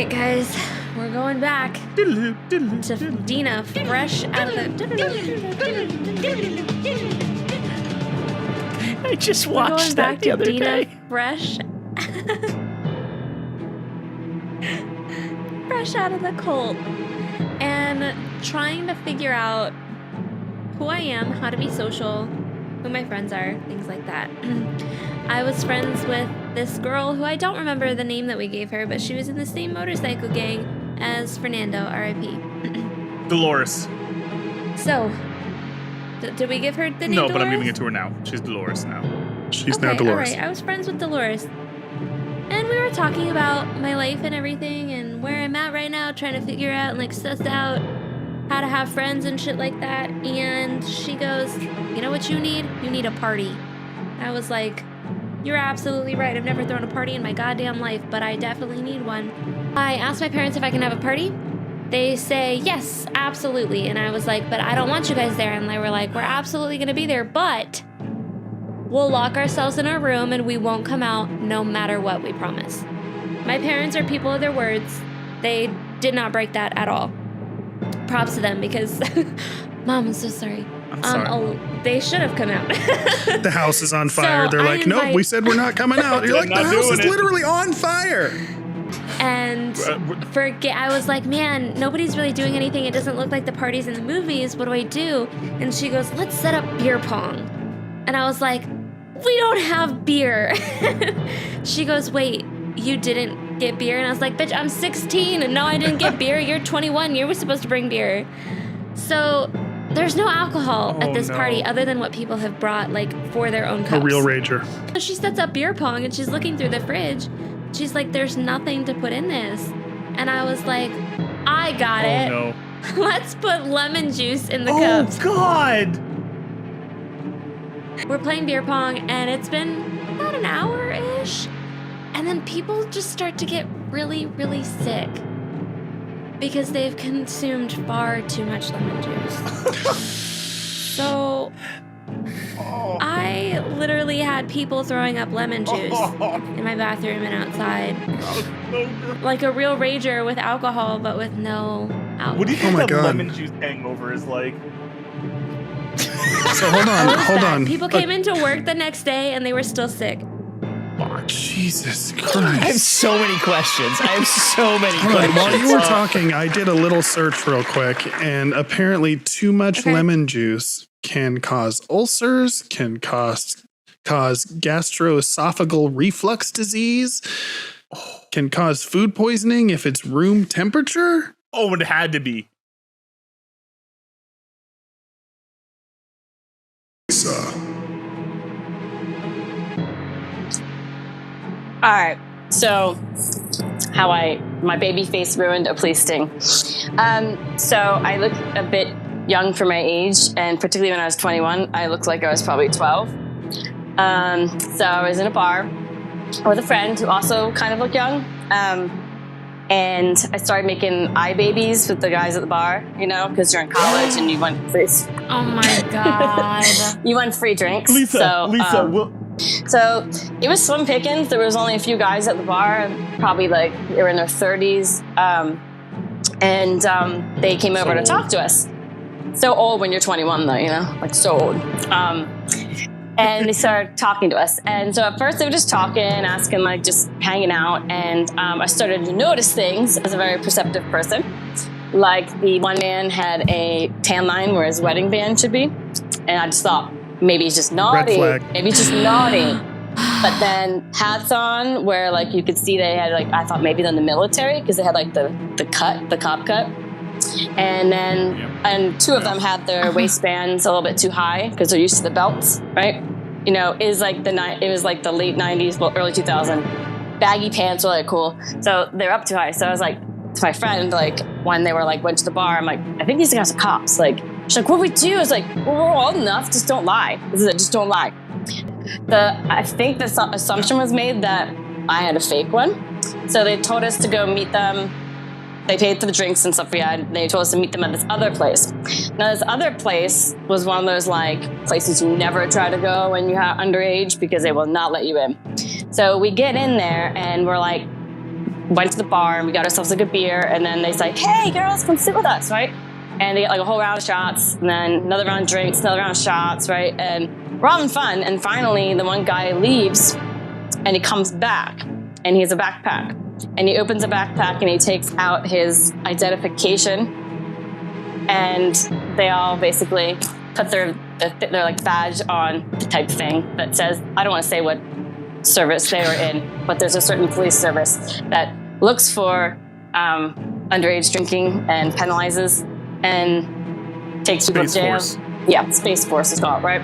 right, guys. We're going back to Dina, fresh out of the... I just watched that the other day. Fresh... fresh out of the cult. And trying to figure out who I am, how to be social, who my friends are, things like that. I was friends with this girl who I don't remember the name that we gave her, but she was in the same motorcycle gang as Fernando, R.I.P. Dolores. So, did we give her the name No, Dolores? but I'm giving it to her now. She's Dolores now. She's now Dolores. All right. I was friends with Dolores. And we were talking about my life and everything and where I'm at right now, trying to figure out and like suss out how to have friends and shit like that. And she goes, you know what you need? You need a party. And I was like, you're absolutely right. I've never thrown a party in my goddamn life, but I definitely need one. I asked my parents if I can have a party. They say, yes, absolutely. And I was like, but I don't want you guys there. And they were like, we're absolutely going to be there, but we'll lock ourselves in our room and we won't come out no matter what, we promise. My parents are people of their words. They did not break that at all. Props to them because, Mom, I'm so sorry. I'm sorry. They should have come out. The house is on fire. So They're like, nope, we said we're not coming out. You're like, the house is literally on fire. And I was like, man, nobody's really doing anything. It doesn't look like the parties in the movies. What do I do? And she goes, let's set up beer pong. And I was like, we don't have beer. She goes, wait, you didn't get beer? And I was like, bitch, I'm 16 and no, I didn't get beer. You're 21. You were supposed to bring beer. So there's no alcohol at this party other than what people have brought like for their own cups. A real rager. So she sets up beer pong and she's looking through the fridge. She's like, there's nothing to put in this. And I was like, I got it. No. Let's put lemon juice in the cups. Oh, God. We're playing beer pong, and it's been about an hour-ish. And then people just start to get really, really sick because they've consumed far too much lemon juice. So I literally had people throwing up lemon juice in my bathroom and outside. Like a real rager with alcohol, but with no alcohol. What do you think that lemon juice hangover is like? So hold on. People came into work the next day and they were still sick. Oh, Jesus Christ. I have so many questions. While you were talking, I did a little search real quick, and apparently too much lemon juice can cause ulcers, can cause gastroesophageal reflux disease, can cause food poisoning if it's room temperature. Oh, it had to be. All right, so how my baby face ruined a police sting. So I look a bit young for my age, and particularly when I was 21, I looked like I was probably 12. So I was in a bar with a friend who also kind of looked young, and I started making eye babies with the guys at the bar, you know, because you're in college and you want free. Oh my God. You want free drinks. Lisa, So it was slim pickings. There was only a few guys at the bar, probably like they were in their 30s. And they came over to talk to us. So old when you're 21 though, you know, like so old. And they started talking to us. And so at first they were just talking, asking, like just hanging out. And I started to notice things as a very perceptive person. Like the one man had a tan line where his wedding band should be. And I just thought, maybe he's just naughty. Maybe he's just naughty. But then hats on where like you could see they had like, I thought maybe they're in the military because they had like the cop cut. And then, and two of them had their waistbands a little bit too high because they're used to the belts, right? You know, it was like the late 90s, well, early 2000. Baggy pants were like cool. So they're up too high. So I was like, to my friend, like when they were like, went to the bar, I'm like, I think these guys are cops. Like, she's like, what do we do? I was like, well, we're old enough, just don't lie. Just don't lie. I think the assumption was made that I had a fake one. So they told us to go meet them. They paid for the drinks and stuff we had. They told us to meet them at this other place. Now, this other place was one of those like places you never try to go when you're underage because they will not let you in. So we get in there and we're like, went to the bar and we got ourselves a good beer. And then they say, hey, girls, come sit with us, right? And they get like a whole round of shots and then another round of drinks, another round of shots, right? And we're having fun. And finally, the one guy leaves and he comes back and he has a backpack. And he opens a backpack and he takes out his identification. And they all basically put their like badge on the type thing that says, I don't want to say what service they were in, but there's a certain police service that looks for underage drinking and penalizes and takes people to Space jail. Force. Yeah, Space Force is called, right?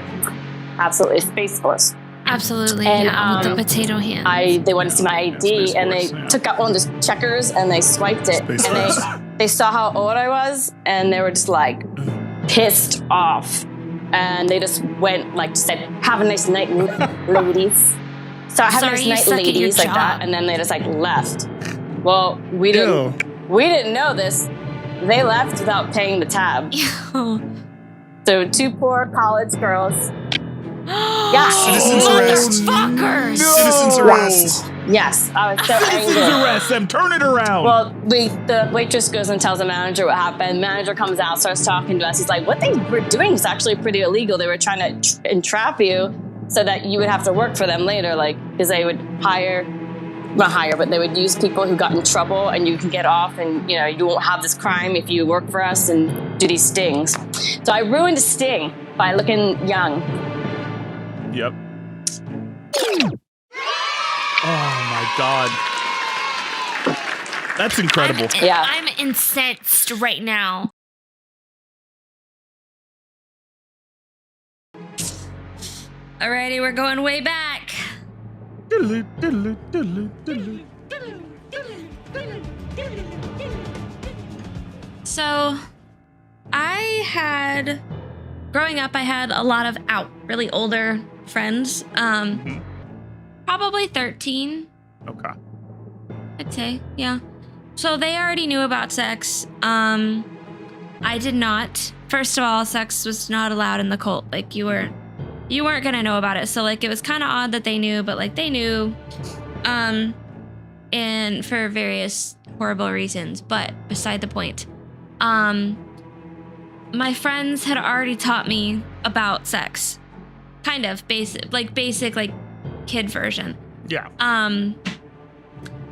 Absolutely, Space Force. Absolutely, And, yeah, with the potato hand. They wanted to see my ID, Space and they Force, yeah. took out one of the checkers and they swiped it, Space and Force. they saw how old I was, and they were just like pissed off, and they just went like said, "Have a nice night, ladies." So have a Sorry, nice you night, suck at your ladies, like job. that, and then they just like left. Well, we didn't know this. They left without paying the tab. So 2 poor college girls. Citizens arrest. Motherfuckers! Citizens arrest. Yes, I was so Citizens angry. arrest them. Turn it around. Well, the waitress goes and tells the manager what happened. Manager comes out, starts talking to us. He's like, what they were doing is actually pretty illegal. They were trying to entrap you so that you would have to work for them later, like, because they would but they would use people who got in trouble and you can get off and, you know, you won't have this crime if you work for us and do these stings. So I ruined a sting by looking young. Yep. Oh my god. That's incredible. Yeah. I'm incensed right now. Alrighty, we're going way back. So, growing up, I had a lot of really older friends. Probably 13, Okay. I'd say, yeah. So they already knew about sex. I did not. First of all, sex was not allowed in the cult. Like, you weren't gonna know about it. So, like, it was kind of odd that they knew, but, like, they knew, and for various horrible reasons. But beside the point, my friends had already taught me about sex, kind of basic kid version. Yeah.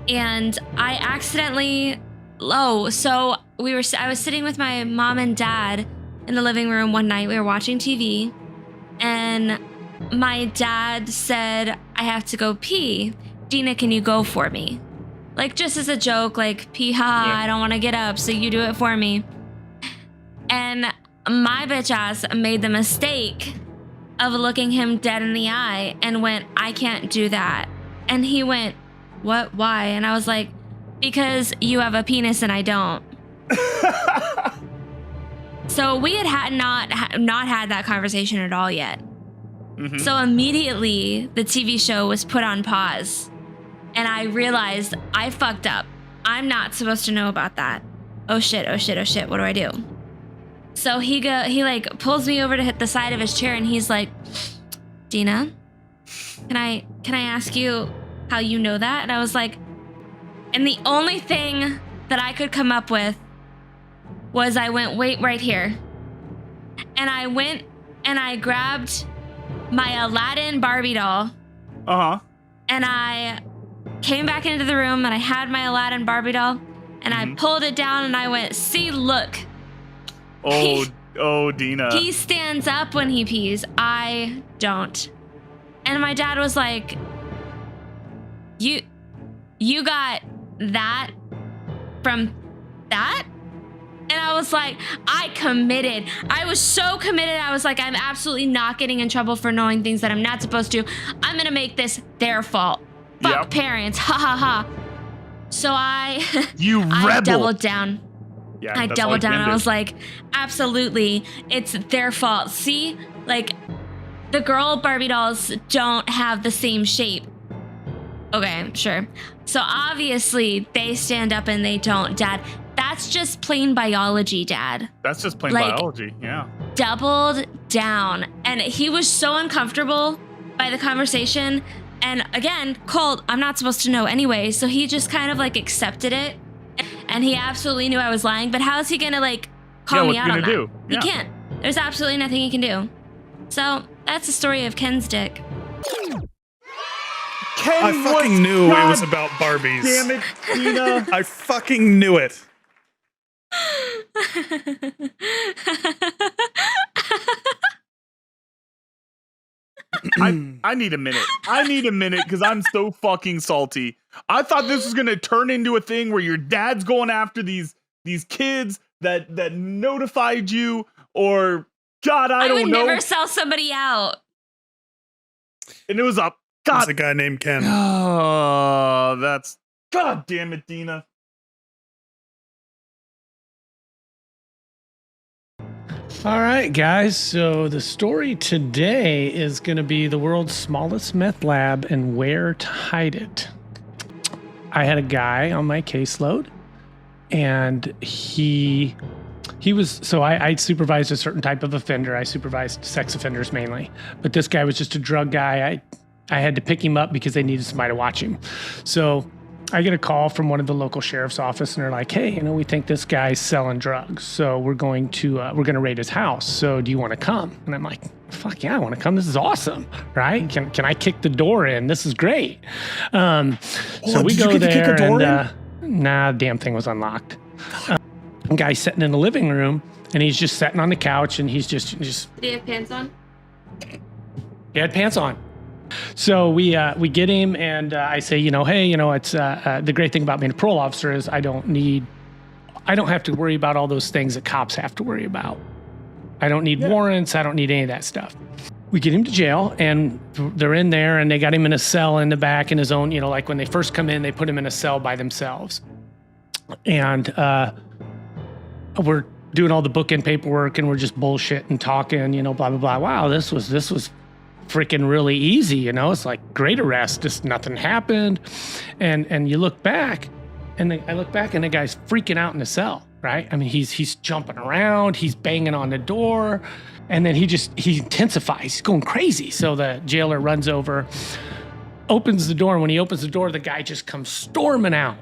And I accidentally, so I was sitting with my mom and dad in the living room one night. We were watching TV, and my dad said, I have to go pee. Dina, can you go for me? Like, just as a joke, like, pee, ha, Yeah. I don't want to get up, so you do it for me. And my bitch ass made the mistake of looking him dead in the eye and went, I can't do that. And he went, what, why? And I was like, because you have a penis and I don't. So we had not had that conversation at all yet. Mm-hmm. So immediately the TV show was put on pause, and I realized I fucked up. I'm not supposed to know about that. Oh shit, oh shit, oh shit, what do I do? So he like pulls me over to hit the side of his chair, and he's like, Dina, can I ask you how you know that? And I was like, and the only thing that I could come up with was I went, wait right here. And I went and I grabbed my Aladdin Barbie doll. Uh-huh. And I came back into the room and I had my Aladdin Barbie doll and I pulled it down and I went, see, look. Oh, Dina. He stands up when he pees. I don't. And my dad was like, you got that from that? And I was like, I committed. I was so committed. I was like, I'm absolutely not getting in trouble for knowing things that I'm not supposed to. I'm going to make this their fault. Fuck Yep. parents. Ha ha ha. So You I rebel. doubled down. Yeah, I that's all doubled you down. can I do. was like, absolutely, it's their fault. See, like, the girl Barbie dolls don't have the same shape. Okay, sure. So obviously they stand up and they don't, Dad. That's just plain biology, Dad. That's just plain like- biology. Yeah. Doubled down. And he was so uncomfortable by the conversation And again, cult, I'm not supposed to know anyway. So he just kind of like accepted it. And he absolutely knew I was lying. But how is he going to like call me out on that? do? He can't. There's absolutely nothing he can do. So that's the story of Ken's dick. I fucking knew it was about Barbies. Damn it, Tina. I fucking knew it. I need a minute. I need a minute because I'm so fucking salty. I thought this was gonna turn into a thing where your dad's going after these kids that notified you, or God, I don't know. would never sell somebody out. And it was a There's God. a guy named Ken. Oh, that's God damn it, Dina. All right, guys. So the story today is going to be the world's smallest meth lab and where to hide it. I had a guy on my caseload, and he was, so I supervised a certain type of offender. I supervised sex offenders mainly, but this guy was just a drug guy. I had to pick him up because they needed somebody to watch him. So I get a call from one of the local sheriff's office, and they're like, "Hey, we think this guy's selling drugs, so we're going to raid his house. So do you want to come?" And I'm like, "Fuck yeah, I want to come. This is awesome, right? Can I kick the door in? This is great." So we go there, and nah, the damn thing was unlocked. Guy's sitting in the living room, and he's just sitting on the couch, and he's just. Did he have pants on? He had pants on. So we get him, and I say, hey, it's the great thing about being a parole officer is I don't have to worry about all those things that cops have to worry about. I don't need warrants. I don't need any of that stuff. We get him to jail, and they're in there, and they got him in a cell in the back in his own, like when they first come in, they put him in a cell by themselves. And we're doing all the bookend paperwork, and we're just bullshitting, talking, blah, blah, blah. Wow, this was freaking really easy, it's like great arrest, just nothing happened. And you look back, and I look back, and the guy's freaking out in the cell, right? I mean, he's jumping around, he's banging on the door, and then he intensifies, he's going crazy. So the jailer runs over, opens the door, and when he opens the door, the guy just comes storming out,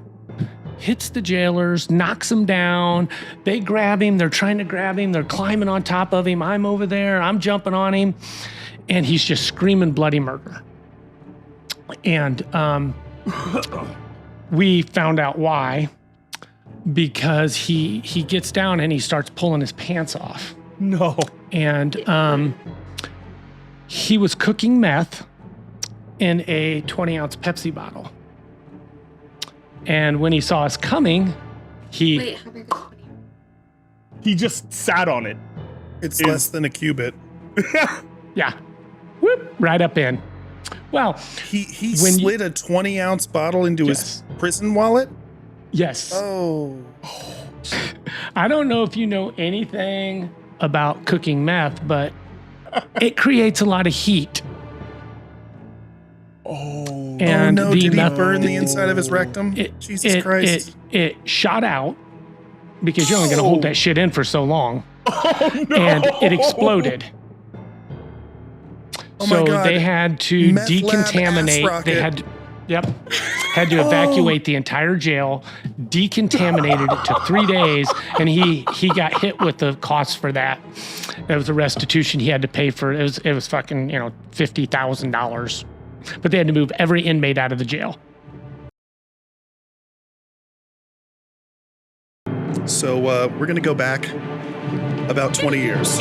hits the jailers, knocks them down. They grab him, they're trying to grab him, they're climbing on top of him. I'm over there, I'm jumping on him. And he's just screaming bloody murder. And we found out why, because he gets down and he starts pulling his pants off. No. And he was cooking meth in a 20-ounce Pepsi bottle. And when he saw us coming, Wait, how big is 20? He just sat on it. It's less than a cubit. yeah. Whoop, right up in. Well, He slid a 20-ounce bottle into his prison wallet? Yes. Oh. I don't know if you know anything about cooking meth, but it creates a lot of heat. And no, the did he meth burn the inside of his rectum? Jesus Christ. It shot out because you're only going to hold that shit in for so long. Oh, no. And it exploded. Oh my So God. they had to Meth lab ass decontaminate. They rocket. had to evacuate the entire jail, decontaminated it to 3 days, and he got hit with the cost for that. It was a restitution he had to pay for. It was fucking $50,000. But they had to move every inmate out of the jail. So we're going to go back about 20 years.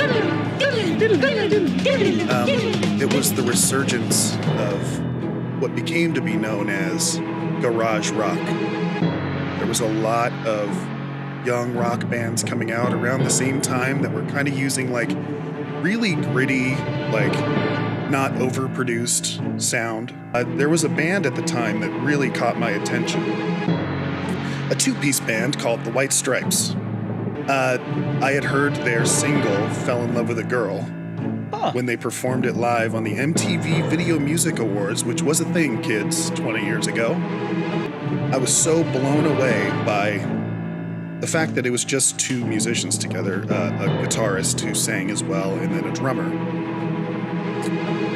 It was the resurgence of what became to be known as garage rock. There was a lot of young rock bands coming out around the same time that were kind of using like really gritty, like not overproduced sound. There was a band at the time that really caught my attention. A two-piece band called the White Stripes. I had heard their single, Fell in Love with a Girl, when they performed it live on the MTV Video Music Awards, which was a thing, kids, 20 years ago. I was so blown away by the fact that it was just two musicians together, a guitarist who sang as well, and then a drummer.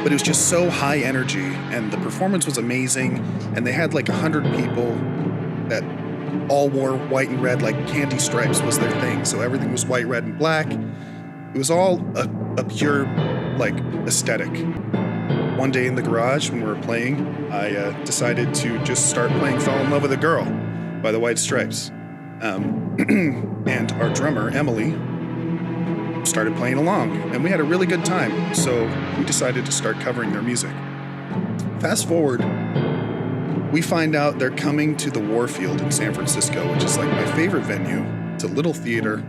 but it was just so high energy, and the performance was amazing. And they had like 100 people that all wore white and red, like candy stripes was their thing. So everything was white, red, and black. It was all a pure like aesthetic. One day in the garage when we were playing, I decided to just start playing Fall in Love with a Girl by the White Stripes. And our drummer, Emily, started playing along, and we had a really good time. So we decided to start covering their music. Fast forward, we find out they're coming to the Warfield in San Francisco, which is like my favorite venue. It's a little theater,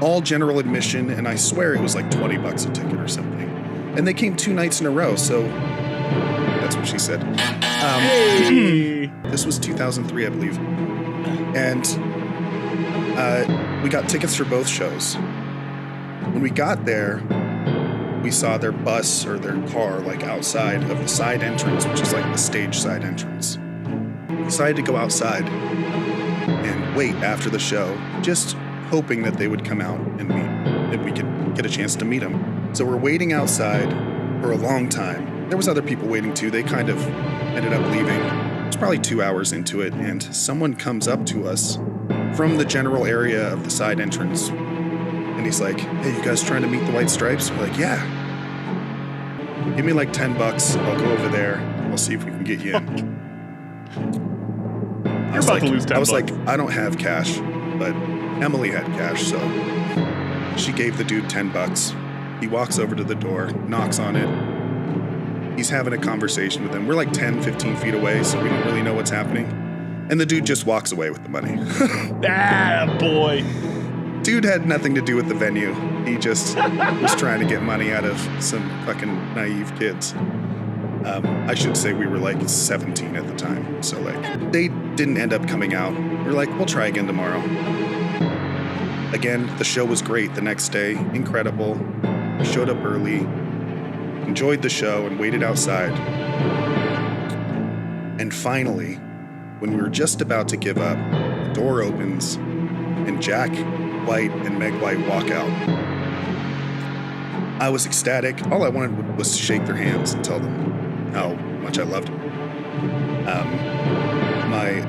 all general admission, and I swear it was like $20 a ticket or something. And they came 2 nights in a row, so that's what she said. This was 2003, I believe. And we got tickets for both shows. When we got there, we saw their bus or their car like outside of the side entrance, which is like the stage side entrance. We decided to go outside and wait after the show, just hoping that they would come out and meet, if we could get a chance to meet them. So we're waiting outside for a long time. There was other people waiting too. They kind of ended up leaving. It was probably 2 hours into it, and someone comes up to us from the general area of the side entrance. And he's like, "Hey, you guys trying to meet the White Stripes?" We're like, "Yeah." "Give me like $10. I'll go over there. We'll see if we can get you in." You're about to lose 10 I was bucks. like, I don't have cash, but Emily had cash, so she gave the dude $10. He walks over to the door, knocks on it. He's having a conversation with him. We're like 10, 15 feet away, so we don't really know what's happening. And the dude just walks away with the money. Ah, boy. Dude had nothing to do with the venue. He just was trying to get money out of some fucking naive kids. I should say we were like 17 at the time. So like, they didn't end up coming out. We were like, we'll try again tomorrow. Again, the show was great the next day. Incredible. We showed up early, enjoyed the show, and waited outside. And finally, when we were just about to give up, the door opens, and Jack White and Meg White walk out. I was ecstatic. All I wanted was to shake their hands and tell them how much I loved them. My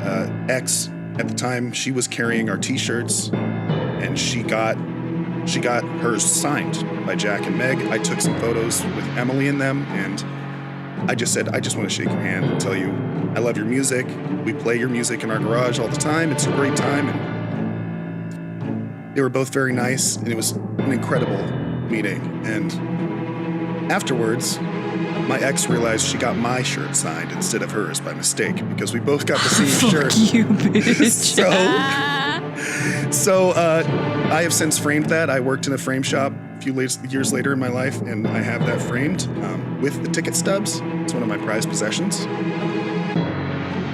ex at the time, she was carrying our t-shirts, and she got hers signed by Jack and Meg. I took some photos with Emily in them, and I just said, I just want to shake your hand and tell you I love your music. We play your music in our garage all the time. It's a great time. And they were both very nice, and it was an incredible meeting. And afterwards, my ex realized she got my shirt signed instead of hers by mistake, because we both got the same shirt. Fuck you, bitch. So I have since framed that. I worked in a frame shop a few years later in my life, and I have that framed with the ticket stubs. It's one of my prized possessions.